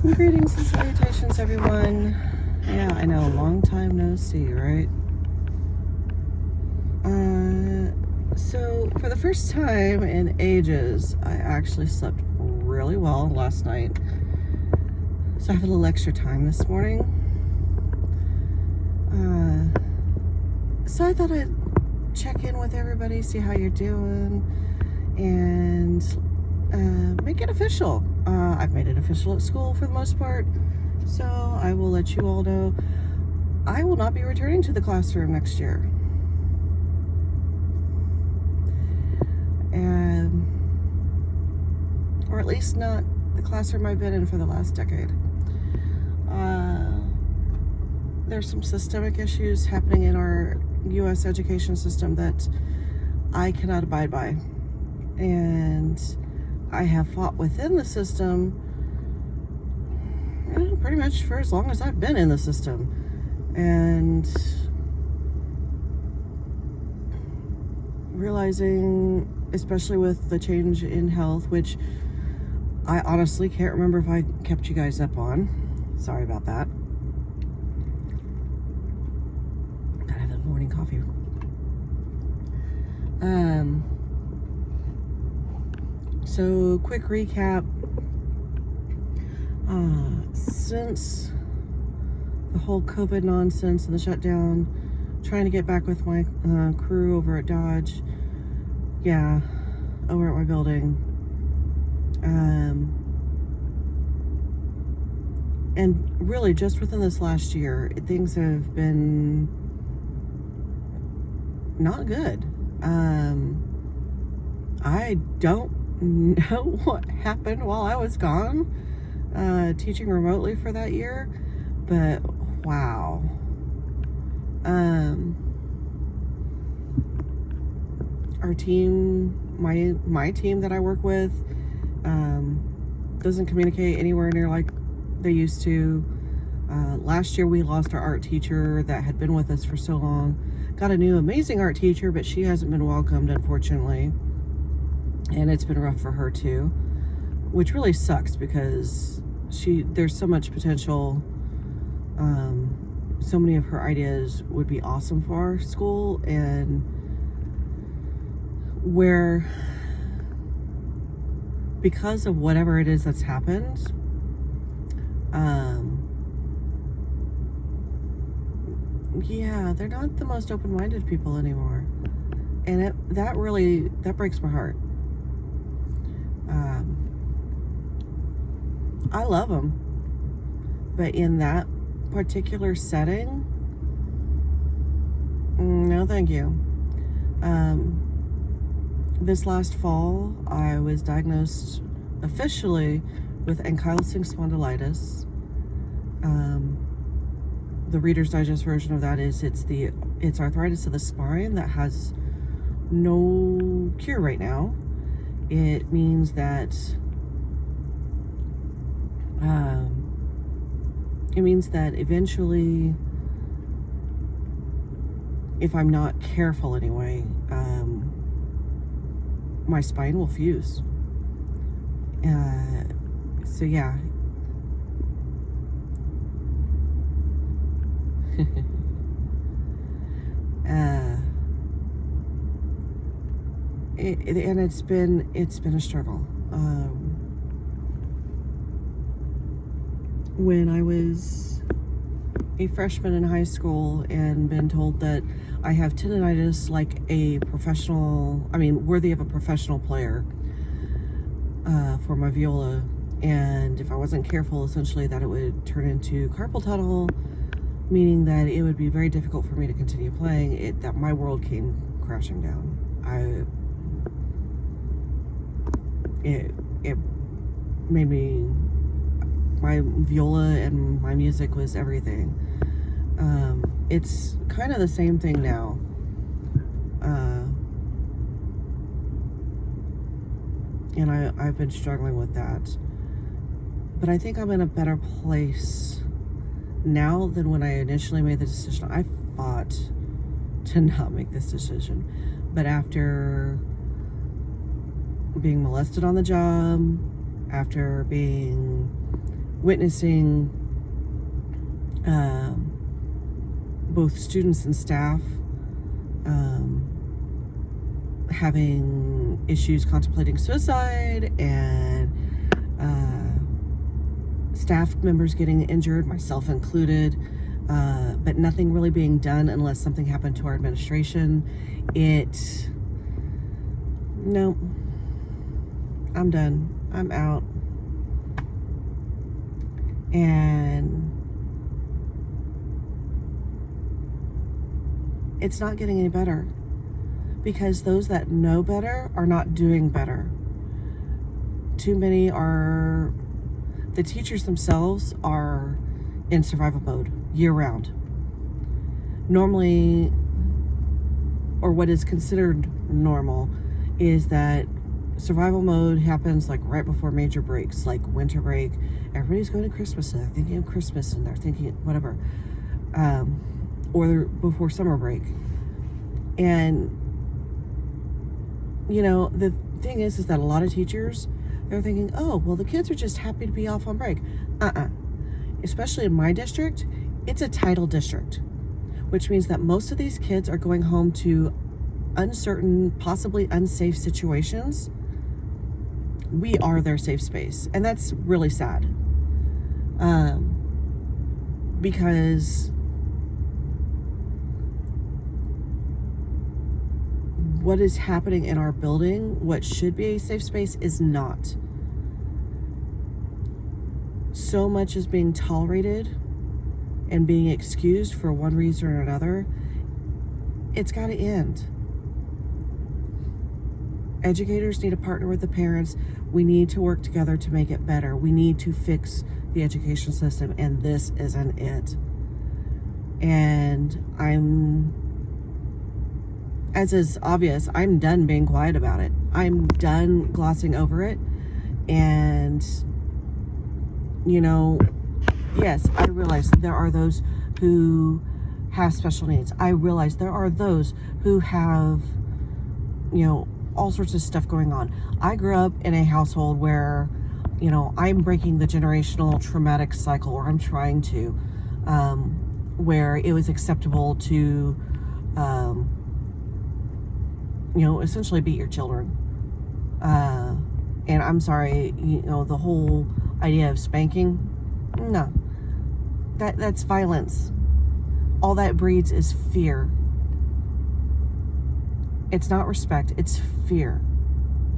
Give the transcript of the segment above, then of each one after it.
Greetings and salutations, everyone. Yeah, I know, long time no see, right? So for the first time in ages, I actually slept really well last night. So I have a little extra time this morning. So I thought I'd check in with everybody, see how you're doing, and make it official. I've made it official at school for the most part, so I will let you all know I will not be returning to the classroom next year. Or at least not the classroom I've been in for the last decade. There's some systemic issues happening in our U.S. education system that I cannot abide by. And I have fought within the system pretty much for as long as I've been in the system. And realizing, especially with the change in health, which I honestly can't remember if I kept you guys up on. Sorry about that. Gotta have that morning coffee. So quick recap. Since the whole COVID nonsense and the shutdown, trying to get back with my crew over at Dodge. Yeah, over at my building. And really just within this last year, things have been not good. I don't know what happened while I was gone, teaching remotely for that year, but wow. Our team, my team that I work with, doesn't communicate anywhere near like they used to. Last year we lost our art teacher that had been with us for so long. Got a new amazing art teacher, but she hasn't been welcomed, unfortunately. And it's been rough for her too, which really sucks because there's so much potential. So many of her ideas would be awesome for our school, and where, because of whatever it is that's happened, yeah, they're not the most open-minded people anymore, and that breaks my heart. I love them, but in that particular setting, no thank you. This last fall, I was diagnosed officially with ankylosing spondylitis. The Reader's Digest version of that is it's arthritis of the spine that has no cure right now. It means that eventually, if I'm not careful anyway, my spine will fuse. So yeah. And it's been a struggle. When I was a freshman in high school and been told that I have tendonitis like worthy of a professional player, for my viola, and if I wasn't careful, essentially that it would turn into carpal tunnel, meaning that it would be very difficult for me to continue playing. That my world came crashing down. It made me, my viola and my music was everything. It's kind of the same thing now. And I've been struggling with that. But I think I'm in a better place now than when I initially made the decision. I fought to not make this decision. But after being molested on the job, after being witnessing both students and staff having issues contemplating suicide, and staff members getting injured, myself included, but nothing really being done unless something happened to our administration. No, I'm done. I'm out. And it's not getting any better, because those that know better are not doing better. Too many are, the teachers themselves are in survival mode year round. Normally, or what is considered normal, is that survival mode happens like right before major breaks, like winter break. Everybody's going to Christmas and they're thinking of Christmas and they're thinking whatever, or before summer break. And you know, the thing is that a lot of teachers, they're thinking, oh, well, the kids are just happy to be off on break. Especially in my district, it's a title district, which means that most of these kids are going home to uncertain, possibly unsafe situations. We are their safe space, and that's really sad, because what is happening in our building, what should be a safe space, is not. So much is being tolerated and being excused for one reason or another. It's got to end. Educators need to partner with the parents. We need to work together to make it better. We need to fix the education system, and this isn't it. And as is obvious, I'm done being quiet about it. I'm done glossing over it. And, you know, yes, I realize there are those who have special needs. I realize there are those who have, you know, all sorts of stuff going on. I grew up in a household where, you know, I'm breaking the generational traumatic cycle, or I'm trying to, where it was acceptable to, you know, essentially beat your children. And I'm sorry, you know, the whole idea of spanking, no, that's violence. All that breeds is fear. It's not respect, it's fear.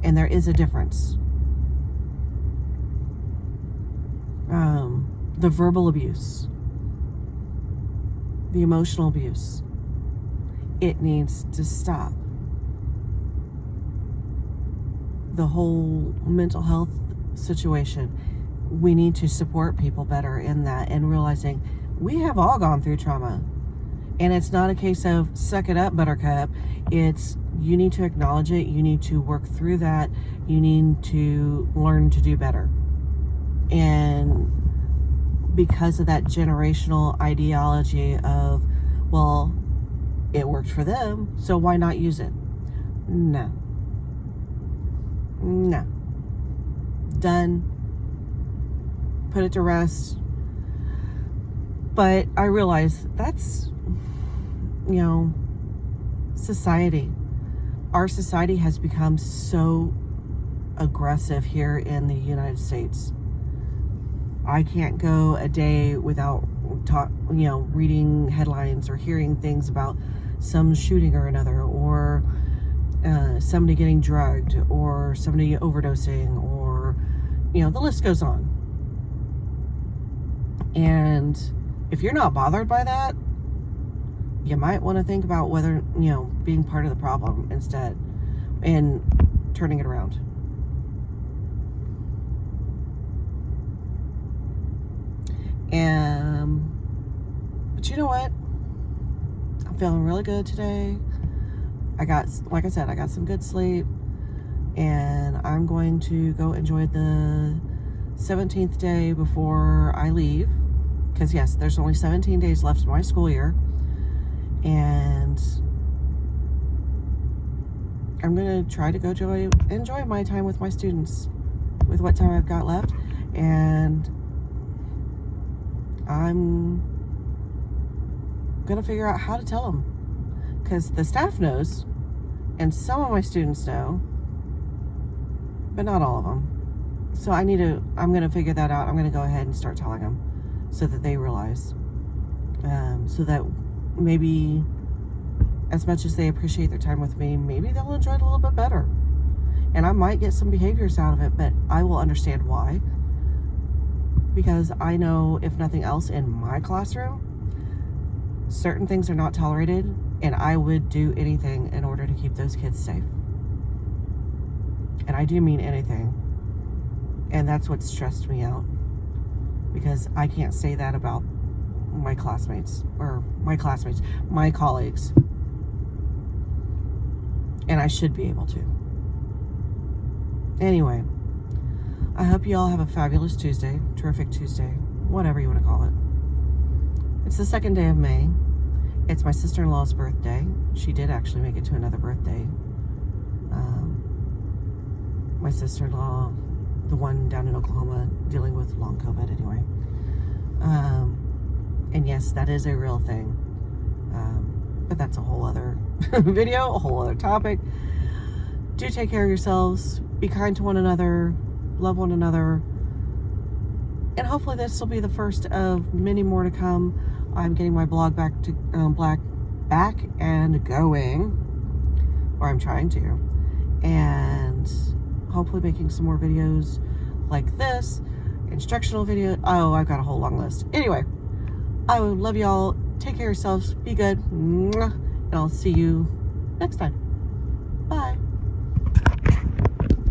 And there is a difference. The verbal abuse, the emotional abuse, it needs to stop. The whole mental health situation, we need to support people better in that, and realizing we have all gone through trauma. And it's not a case of suck it up, buttercup. It's, you need to acknowledge it. You need to work through that. You need to learn to do better. And because of that generational ideology of, well, it worked for them, so why not use it? No. Done. Put it to rest. But I realize that's, you know, society. Our society has become so aggressive here in the United States. I can't go a day without reading headlines or hearing things about some shooting or another, or somebody getting drugged, or somebody overdosing, or, you know, the list goes on. And if you're not bothered by that, you might want to think about whether, you know, being part of the problem instead, and turning it around. But you know what? I'm feeling really good today. Like I said, I got some good sleep, and I'm going to go enjoy the 17th day before I leave, because yes, there's only 17 days left in my school year, and I'm going to try to go enjoy my time with my students with what time I've got left. And I'm gonna figure out how to tell them, because the staff knows and some of my students know, but not all of them. So I'm gonna figure that out. I'm gonna go ahead and start telling them so that they realize, so that maybe as much as they appreciate their time with me, maybe they'll enjoy it a little bit better. And I might get some behaviors out of it, but I will understand why. Because I know, if nothing else, in my classroom, certain things are not tolerated, and I would do anything in order to keep those kids safe. And I do mean anything. And that's what stressed me out. Because I can't say that about my classmates, my colleagues. And I should be able to. Anyway, I hope you all have a fabulous Tuesday, terrific Tuesday, whatever you want to call it. It's the 2nd day of May. It's my sister-in-law's birthday. She did actually make it to another birthday. My sister-in-law, the one down in Oklahoma, dealing with long COVID anyway. And yes, that is a real thing. But that's a whole other video, a whole other topic. Do take care of yourselves. Be kind to one another. Love one another. And hopefully this will be the first of many more to come. I'm getting my blog back and going. Or I'm trying to. And hopefully making some more videos like this. Instructional video. Oh, I've got a whole long list. Anyway, I love y'all. Take care of yourselves. Be good. And I'll see you next time.